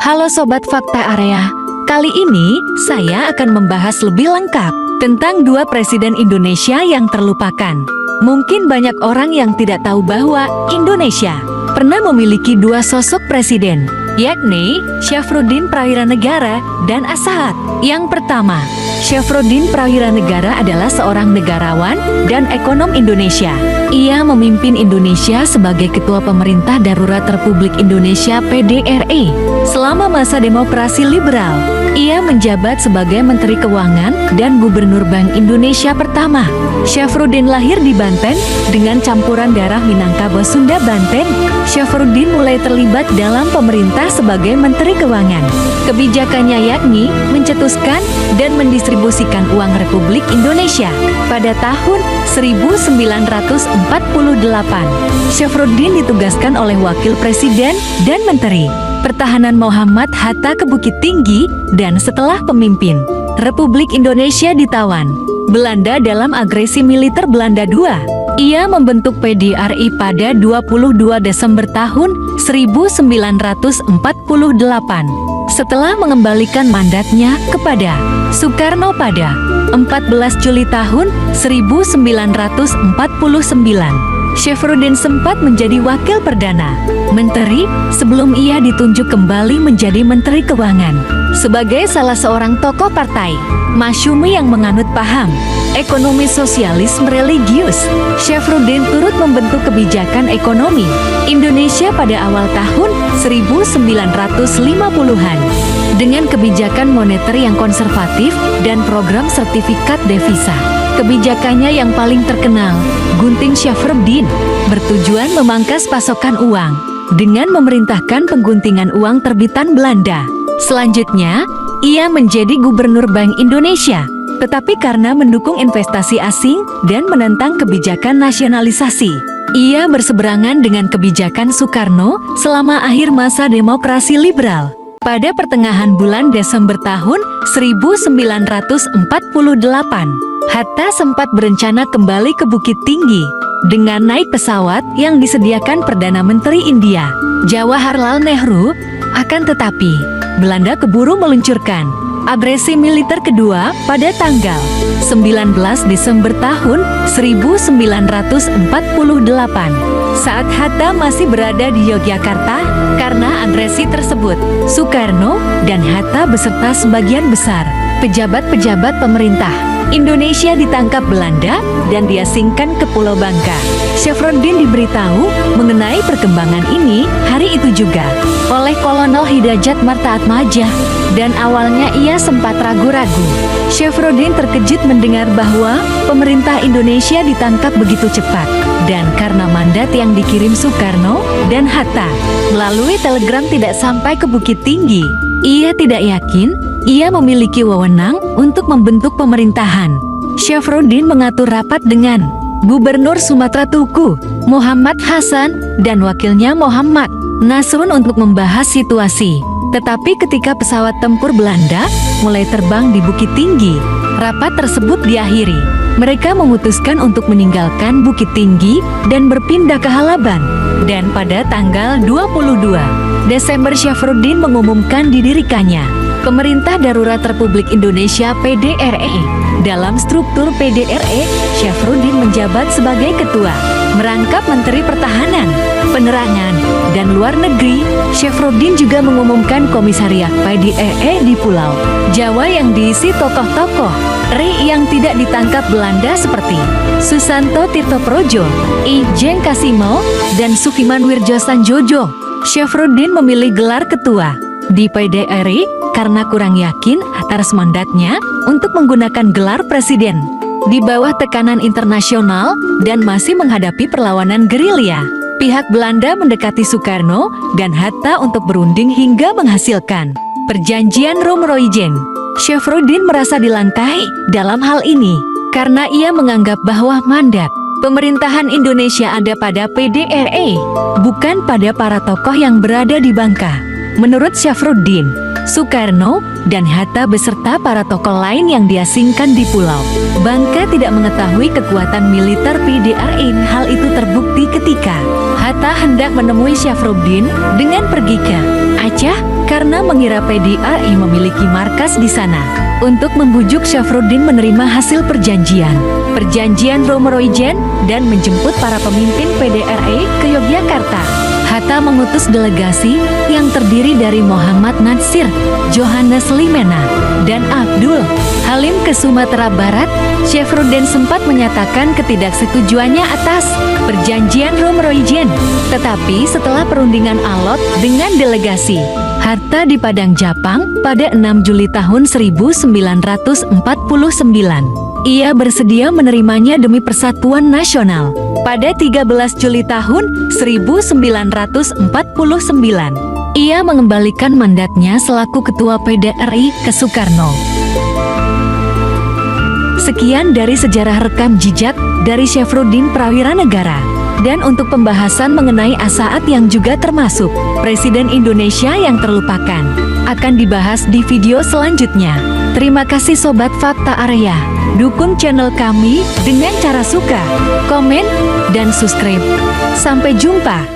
Halo Sobat Fakta Area, kali ini saya akan membahas lebih lengkap tentang dua presiden Indonesia yang terlupakan. Mungkin banyak orang yang tidak tahu bahwa Indonesia pernah memiliki dua sosok presiden, yakni Syafruddin Prawiranegara dan Asahat. Yang pertama, Syafruddin Prawiranegara adalah seorang negarawan dan ekonom Indonesia. Ia memimpin Indonesia sebagai Ketua Pemerintah Darurat Republik Indonesia (PDRI) selama masa demokrasi liberal. Ia menjabat sebagai Menteri Keuangan dan Gubernur Bank Indonesia pertama. Syafruddin lahir di Banten dengan campuran darah Minangkabau Sunda Banten. Syafruddin mulai terlibat dalam pemerintah sebagai Menteri Keuangan. Kebijakannya yakni mencetuskan dan mendistribusikan uang Republik Indonesia. Pada tahun 1948, Syafruddin ditugaskan oleh Wakil Presiden dan Menteri Pertahanan Muhammad Hatta ke Bukit Tinggi, dan setelah pemimpin Republik Indonesia ditawan Belanda dalam agresi militer Belanda II, ia membentuk PDRI pada 22 Desember tahun 1948 setelah mengembalikan mandatnya kepada Soekarno pada 14 Juli tahun 1949. Syafruddin sempat menjadi Wakil Perdana Menteri sebelum ia ditunjuk kembali menjadi Menteri Keuangan. Sebagai salah seorang tokoh partai Masyumi yang menganut paham ekonomi sosialisme religius, Syafruddin turut membentuk kebijakan ekonomi Indonesia pada awal tahun 1950-an dengan kebijakan moneter yang konservatif dan program sertifikat devisa. Kebijakannya yang paling terkenal, Gunting Syafruddin, bertujuan memangkas pasokan uang dengan memerintahkan pengguntingan uang terbitan Belanda. Selanjutnya, ia menjadi Gubernur Bank Indonesia, tetapi karena mendukung investasi asing dan menentang kebijakan nasionalisasi, ia berseberangan dengan kebijakan Soekarno selama akhir masa demokrasi liberal. Pada pertengahan bulan Desember tahun 1948, Hatta sempat berencana kembali ke Bukit Tinggi dengan naik pesawat yang disediakan Perdana Menteri India, Jawaharlal Nehru. Akan tetapi, Belanda keburu meluncurkan agresi militer kedua pada tanggal 19 Desember tahun 1948 saat Hatta masih berada di Yogyakarta. Karena agresi tersebut, Soekarno dan Hatta beserta sebagian besar pejabat-pejabat pemerintah Indonesia ditangkap Belanda dan diasingkan ke Pulau Bangka. Syafruddin diberitahu mengenai perkembangan ini hari itu juga oleh Kolonel Hidayat Martaatmajah, dan awalnya ia sempat ragu-ragu. Syafruddin terkejut mendengar bahwa pemerintah Indonesia ditangkap begitu cepat, dan karena mandat yang dikirim Soekarno dan Hatta melalui telegram tidak sampai ke Bukit Tinggi, ia tidak yakin ia memiliki wewenang untuk membentuk pemerintahan. Syafruddin mengatur rapat dengan Gubernur Sumatera Tuku, Muhammad Hasan, dan wakilnya Muhammad Nasrun untuk membahas situasi. Tetapi ketika pesawat tempur Belanda mulai terbang di Bukit Tinggi, rapat tersebut diakhiri. Mereka memutuskan untuk meninggalkan Bukit Tinggi dan berpindah ke Halaban. Dan pada tanggal 22 Desember Syafruddin mengumumkan didirikannya Pemerintah Darurat Republik Indonesia (PDRI). Dalam struktur PDRI, Syafruddin menjabat sebagai Ketua, merangkap Menteri Pertahanan, Penerangan, dan Luar Negeri. Syafruddin juga mengumumkan Komisariat PDRI di Pulau Jawa yang diisi tokoh-tokoh RI yang tidak ditangkap Belanda seperti Susanto Tirtoprojo, Ijeng Kasimo, dan Sukiman Wirjosanjojo. Syafruddin memilih gelar Ketua di PDRI karena kurang yakin atas mandatnya untuk menggunakan gelar presiden di bawah tekanan internasional dan masih menghadapi perlawanan gerilya. Pihak Belanda mendekati Soekarno dan Hatta untuk berunding hingga menghasilkan Perjanjian Rom-Roijeng. Syafruddin merasa dilantai dalam hal ini karena ia menganggap bahwa mandat pemerintahan Indonesia ada pada PDRI, bukan pada para tokoh yang berada di Bangka. Menurut Syafruddin, Soekarno dan Hatta beserta para tokoh lain yang diasingkan di Pulau Bangka tidak mengetahui kekuatan militer PDRI. Hal itu terbukti ketika Hatta hendak menemui Syafruddin dengan pergi ke Aceh karena mengira PDRI memiliki markas di sana. Untuk membujuk Syafruddin menerima hasil perjanjian Romeroijen dan menjemput para pemimpin PDRI ke Yogyakarta. Hatta mengutus delegasi yang terdiri dari Muhammad Natsir, Johannes Limena, dan Abdul Halim ke Sumatera Barat. Syafruddin sempat menyatakan ketidaksetujuannya atas perjanjian Romeroijen. Tetapi setelah perundingan alot dengan delegasi Hatta di Padang Japang pada 6 Juli tahun 1949, ia bersedia menerimanya demi persatuan nasional. Pada 13 Juli tahun 1949, ia mengembalikan mandatnya selaku ketua PDRI ke Soekarno. Sekian dari sejarah rekam jejak dari Syafruddin Prawira Negara. Dan untuk pembahasan mengenai Asaat yang juga termasuk Presiden Indonesia yang terlupakan, akan dibahas di video selanjutnya. Terima kasih Sobat Fakta Area. Dukung channel kami dengan cara suka, komen, dan subscribe. Sampai jumpa.